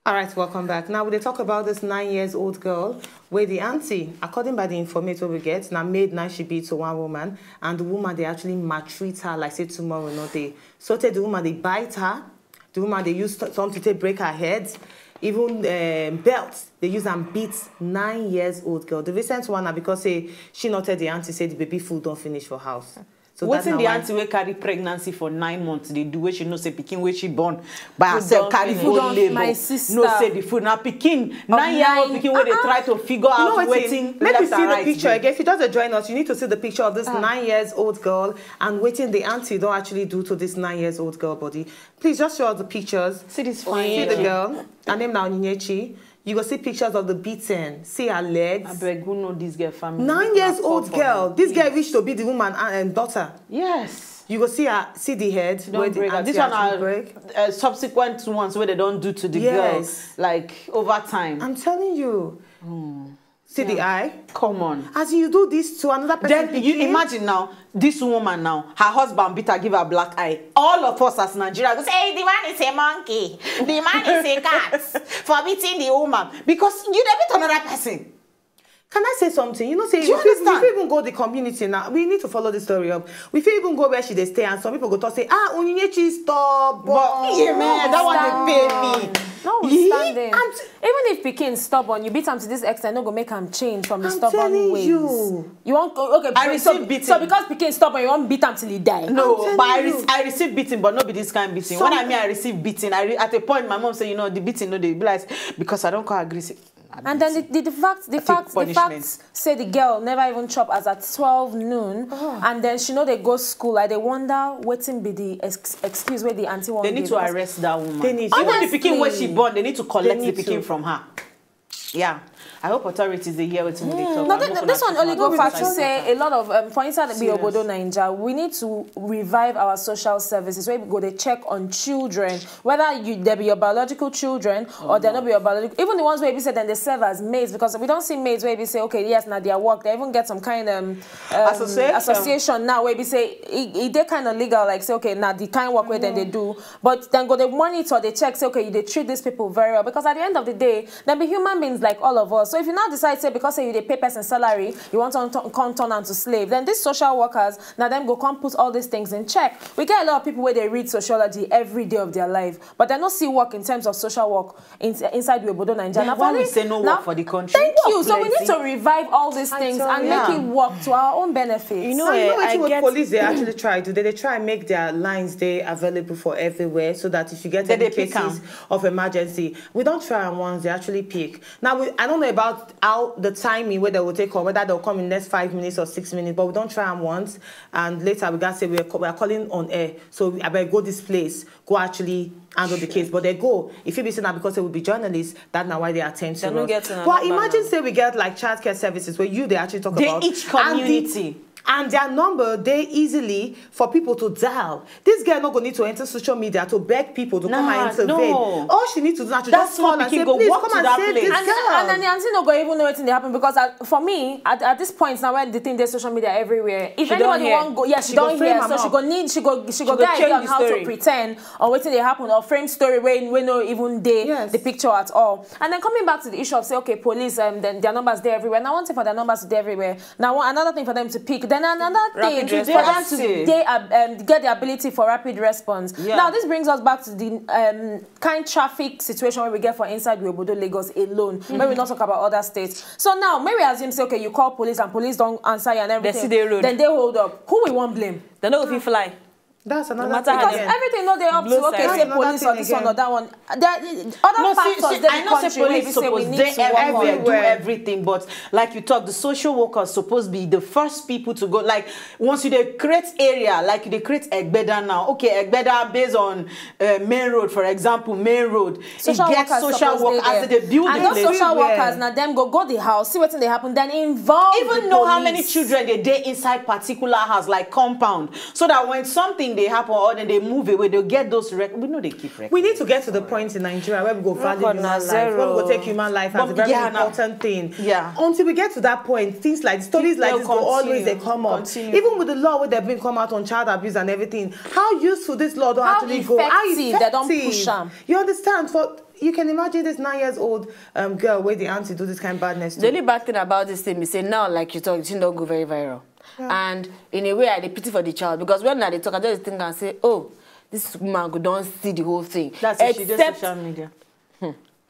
All right, welcome back. Now, we talk about this 9-year-old girl where the auntie, according by the information we get, now made now she be to one woman, and the woman, they actually maltreat her like say tomorrow, no they. So the woman, they bite her. The woman, they use something to break her head. Even belts, they use and beat 9-year-old girl. The recent one, now because she not tell the auntie, say the baby food don't finish for house. So what's in the auntie we carry pregnancy for 9 months? They do where she no say pikin where she born by herself carry full labor. My sister. No say the food now pikin 9-year-old pikin where they try to figure out waiting. Let me see the picture again. If you just join us, you need to see the picture of this 9-year-old girl and waiting the auntie don't actually do to this 9-year-old girl body. Please just show us the pictures. See this fine. See the girl. Her name now Onyinyechi. You go see pictures of the beating. See her legs. I beg, who know this girl family? 9-year-old girl. This girl wished to be the woman and daughter. Yes. You go see her, see the head. And this one are subsequent ones where they don't do to the girl, like over time. I'm telling you. See the eye? Come on. As you do this to another person. Then you imagine now, this woman now, her husband beat her, give her black eye. All of us as Nigeria go say, hey, the man is a monkey. The man is a cat for beating the woman. Because you don't beat another person. Can I say something? You know, say, you understand? If we even go the community now, we need to follow the story up. If we even go where she they stay, and some people go to say, Onyinyechi stop. Yeah, man, that one they pay me. Notwithstanding, even if Pekin stubborn, you beat him to this extent, no go make him change from the stubborn ways. You want okay? I receive beating. So because Pekin stubborn, you won't beat him till he die. No, but I receive beating, but not be this kind of beating. When I mean I receive beating, at a point my mom say, you know, the beating, no, they be like because I don't call aggressive. And then the facts say the girl never even chop as at 12 noon, and then she know they go school. Like they wonder waiting be the excuse where the auntie won't. They need to arrest that woman. They need even the pikin where she born, they need to collect the pikin from her. Yeah. I hope authorities they hear what's in the talk. No, this one only go far to say a lot of for instance be Obodo Naija, we need to revive our social services where we go to check on children, whether they be your biological children or they're not be your biological, even the ones where we say then they serve as maids, because we don't see maids where we say okay yes now their work, they even get some kind of association now where we say they kind of legal, like say okay now the kind of work where then they do, but then go they monitor, they check, say okay they treat these people very well, because at the end of the day they be human beings like all of us. So if you now decide, say, because say you they pay person salary, you want to turn on to slave, then these social workers, now them go come put all these things in check. We get a lot of people where they read sociology every day of their life, but they don't see work in terms of social work inside the Obodo Naija. Now, why we say no work for the country? Thank you. So we need to revive all these things and make it work to our own benefit. You know, what police they actually try to do? They try and make their lines there available for everywhere, so that if you get any cases of emergency, we don't try and once they actually pick. Now, I don't know about how the timing where they will take or whether they'll come in the next 5 minutes or 6 minutes, but we don't try them once and later we gotta say we are calling on air, so I better go this place, go actually handle the case. But they go, if you be saying that because they will be journalists, that's not why they attend to us. But imagine say we get like childcare services where they actually talk about each community. And their number, they easily for people to dial. This girl not going to need to enter social media to beg people to come and intervene. No. All she needs to do is just call and say, please come and save this girl. And then the auntie not going to even know what's happen, because for me, at this point now when the thing there's social media everywhere, if anybody won't go, she don't hear, so she go get idea on how to pretend or waiting they happen or frame story where we know even the picture at all. And then coming back to the issue of say, okay, police, then their numbers there everywhere. Now one thing for their numbers to there everywhere. Now another thing for them to pick. Then another thing for them to get the ability for rapid response. Yeah. Now this brings us back to the kind traffic situation where we get for inside the Obodo Lagos alone, where we not talk about other states. So now maybe assume say okay, you call police and police don't answer you and everything. Then they hold up. Who we won't blame? They know if you fly. That's another thing. Because everything no they up to okay, say police or this one or that one. There other factors I know say police supposed to do everything, but like you talk, the social workers supposed to be the first people to go. Like once you they create area, like they create Egbeda now. Okay, Egbeda based on main road, for example, main road. Social it gets social work as they build and those social workers now them go the house, see what's they happen, then involve even know how many children they inside particular house, like compound, so that when something thing they happen or then they move away, they'll get those records. We know they keep records. We need to get to the point in Nigeria where we go value human life, where we go take human life as a very important thing. Yeah. Until we get to that point, things like stories like this will always come up. Even with the law where they've been come out on child abuse and everything, how useful this law don't actually go. How effective they don't push them. You understand? You can imagine this 9-year-old girl where the auntie do this kind of badness. The only bad thing about this thing is say now, like you talk, it don't go very viral. Yeah. And in a way, I pity for the child because when they talk, I just think and say, oh, this woman don't see the whole thing. That's if she does social media.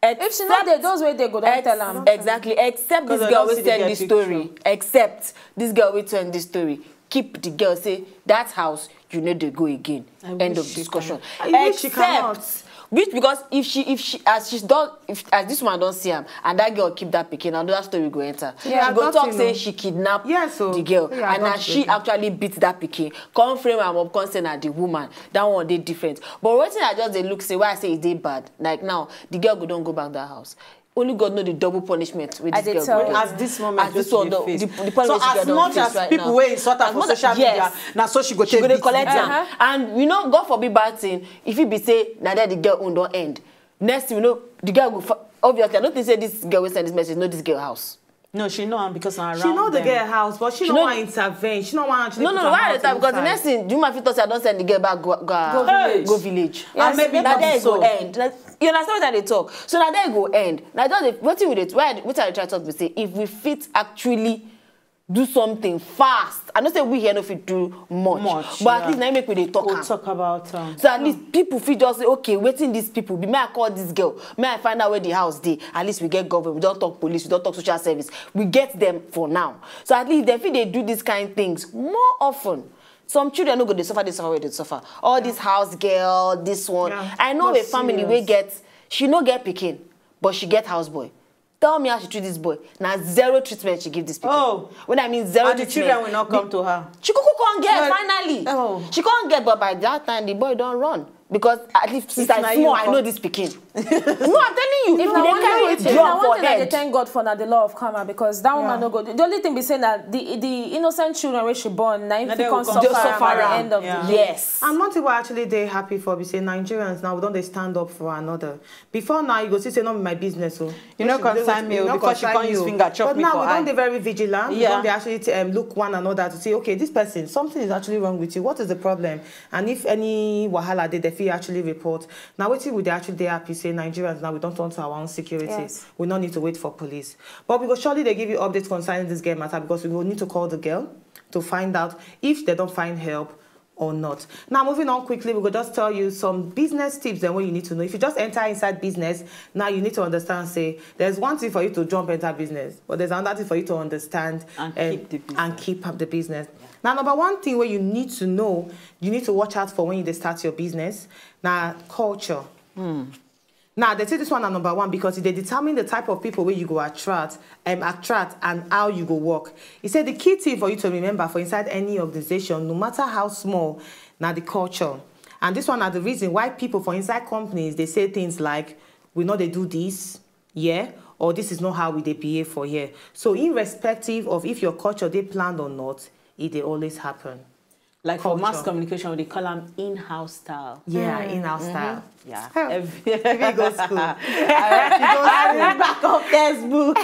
If she know they those way they go, don't tell them. Exactly. Except this girl will tell this story. Except this girl will tell this story. Keep the girl say that house you know they go again. End of discussion. Except. Which because if as this woman don't see him and that girl keep that pikin, another story go enter. Yeah, she go talk say she kidnapped the girl and now she actually beat that pikin. Come frame am up, come say na the woman. That one they different. But what thing I just they look say why I say is they bad. Like now the girl don't go back that house. Only God know the double punishment with this girl. At this moment, as this one, the punishment so as much as right people will insult her for social media, now so she go take it. Collect them. And you know, God forbid bad thing. If it be say, now that the girl own don't end. Next thing you know, the girl go obviously. I don't think say this girl will send this message. Know this girl house. No, she know because around. She know the girl house, but she don't want to intervene. She don't want actually. No, why the time? Because the next thing, you might feel I don't send the girl back go village. And maybe now there go end. You understand what they talk? So now there go end. Now what with it? What I try to talk to say if we fit actually do something fast. I don't say we here no fit do much but at least now make we they talk. We'll talk about so at least people feel just say okay, waiting these people. May I call this girl? May I find out where the house dey? At least we get government. We don't talk police. We don't talk social service. We get them for now. So at least they feel they do these kind of things more often. Some children no go they suffer where they suffer. All this house girl, this one. Yeah. I know a family we she no get pikin, but she get house boy. Tell me how she treat this boy. Now 0 treatment she give this pikin. Oh, when I mean 0 and the children will not come to her. She can't get finally. Oh. She can't get, but by that time the boy don't run. Because at least since I small, I know this pikin. No, I'm telling you. If they carry it job for head. They thank God for the law of karma because that woman no go. The only thing be saying that the innocent children where she born, now if they can't suffer at the end of the day. Yes. And most people actually they happy for we say Nigerians now we don't they stand up for another. Before now you go see say not my business so. You know concern me before she can't use finger chop me for eye. But now we don't they very vigilant. We don't they actually look one another to say okay this person something is actually wrong with you. What is the problem? And if any wahala they actually report. Now waiting with the actually they happy say Nigerians now we don't want our own security. Yes. We don't need to wait for police. But because surely they give you updates concerning this girl matter because we will need to call the girl to find out if they don't find help or not. Now moving on quickly, we will just tell you some business tips and what you need to know. If you just enter inside business, now you need to understand, say, there's one thing for you to jump enter business, but there's another thing for you to understand and keep up the business. Yeah. Now, number one thing where you need to know, you need to watch out for when you start your business. Now, culture. Now, they say this one are number one because they determine the type of people where you go attract and how you go work. He said the key thing for you to remember for inside any organization, no matter how small, now the culture. And this one are the reason why people for inside companies, they say things like, we know they do this, yeah, or this is not how we they behave for here. So irrespective of if your culture they planned or not, it they always happen. Like culture. For mass communication, they call them in-house style. Yeah, in-house style. Yeah. If you go school. Back of textbook.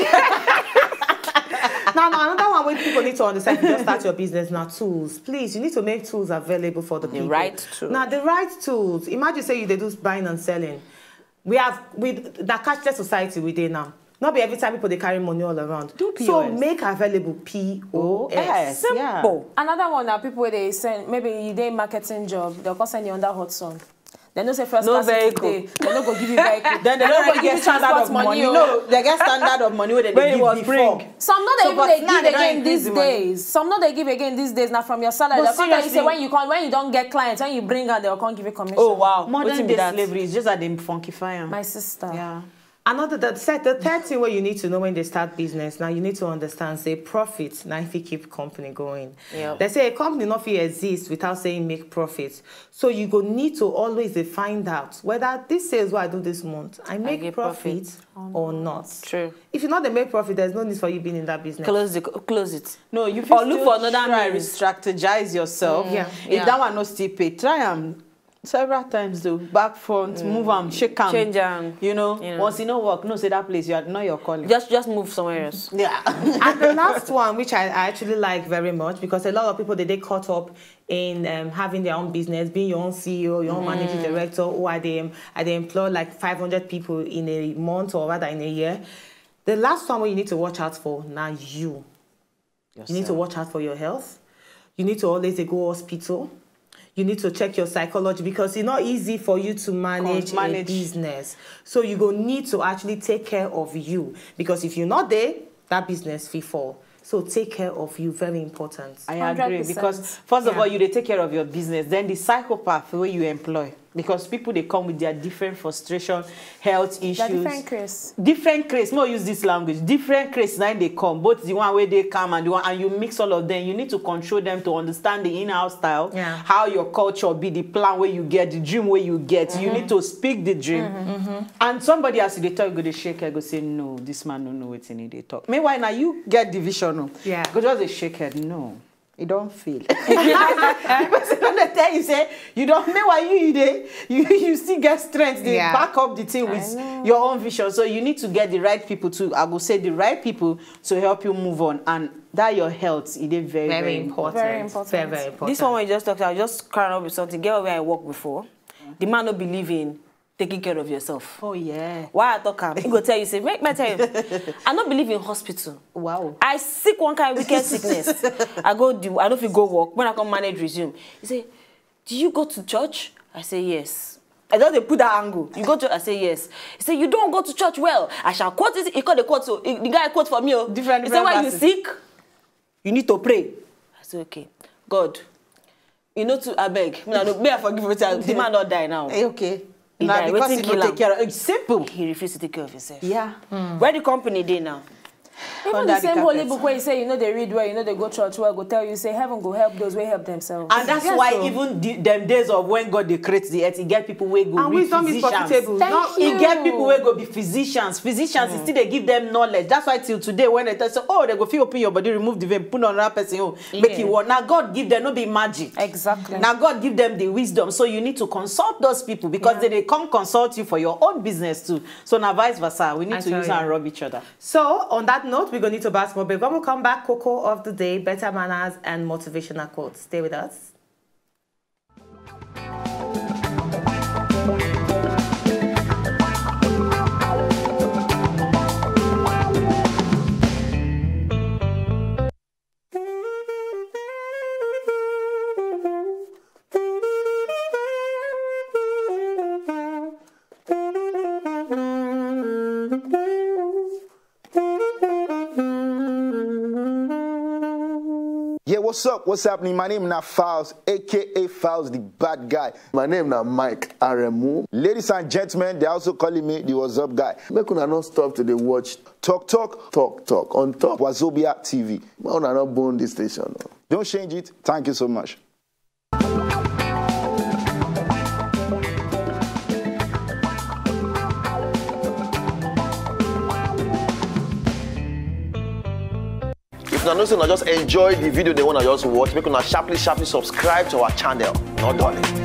Now, another one where people need to understand if you just start your business now, tools. Please, you need to make tools available for the people. The right tools. Now, the right tools. Imagine say they do buying and selling. We have with the cashless society we do now. Not be every time people they carry money all around. Do POS. So make available POS. Simple. Yeah. Another one that people where they send maybe they marketing job, they'll go send you under hot sun. They don't say first class vehicle. They don't go give you vehicle. Then they don't give you standard of money. You know, they get standard of money where they give before. Some not they give again these days. Some not they give again these days. Now from your salary, they'll come and say when you don't get clients, when you bring out, they'll come give you commission. Oh wow, modern day slavery is just that they funkify them. My sister. Yeah. The third thing where you need to know when they start business, now you need to understand, say, profit, now if you keep company going. Yep. They say a company not exist without saying make profits. So you go need to always find out whether this sales what I do this month, I make profit or not. True. If you're not the make profit, there's no need for you being in that business. Close it. No, you or look for another means. Strategize yourself. If that one not still pay, try and several times though, back front, move them, shake them, change them. You know, once you know work, no say that place you are not your calling. Just move somewhere else. Yeah. And the last one, which I actually like very much, because a lot of people they caught up in having their own business, being your own CEO, your own managing director, or are they employ like 500 people in a month or rather in a year. The last one where you need to watch out for now you need to watch out for your health. You need to always go hospital. You need to check your psychology because it's not easy for you to manage a business. So you go need to actually take care of you because if you're not there, that business will fall. So take care of you, very important. I agree 100%. Because first of all, you take care of your business. Then the psychopath where you employ. Because people, they come with their different frustration, health issues. They're different case. Different case. More use this language. Different case now they come. Both the one where they come and the one, and you mix all of them. You need to control them to understand the in-house style, how your culture be, the plan where you get, the dream where you get. You need to speak the dream. And somebody has to talk, go to shake, I go say, no, this man don't know what's in it, they talk. Meanwhile, now you get division. No. Yeah. Go just a shake head, no. You don't feel. Because they tell you say you don't know why you still get strength. They back up the thing with your own vision. So you need to get the right people to, I will say the right people to help you move on. And that your health is very important. Very important. Very important. This one when you just talked, I just crying up with something. Get where I worked before. The man don't believe in taking care of yourself. Oh yeah. Why I talk him? He go tell you, say, make me tell you. I don't believe in hospital. Wow. I sick one kind of wicked sickness. I don't know if you go work. When I come manage resume, he say, do you go to church? I say yes. I don't put that angle. You go to church? I say yes. He say, you don't go to church well. I shall quote it. He called the quote. So the guy quote for me. Different. He said, when you sick, you need to pray. I say, okay. God, you know to I beg. May I forgive you. The man not die now. Okay. Now, because he don't take care of it's simple. He refused to take care of himself. Yeah. Where the company did now? Even the same holy book where you say, you know, they read well, you know, they go church well, go tell you, say, heaven go help those who help themselves. And that's why even them days of when God they create the earth, he get people who go and be physicians. Is profitable. He get people who go be physicians. Physicians, still they give them knowledge. That's why till today, when they tell you, oh, they go feel open your body, remove the vein, put on another person, make it work. Now God give them, no be magic. Exactly. Now God give them the wisdom. So you need to consult those people because they come consult you for your own business too. So now vice versa, we need to use and rub each other. So on that note, we're going to need to bask more. But when we come back, Cocoa of the day, better manners and motivational quotes. Stay with us. Yeah, what's up? What's happening? My name is Files, aka Files the Bad Guy. My name is Mike Aremu. Ladies and gentlemen, they also calling me the What's Up Guy. Make una not stop to the watch Talk on top Wazobia TV. I una not bone this station. No. Don't change it. Thank you so much. If you know, just enjoy the video they want to just watch, make una sharply subscribe to our channel. Not done.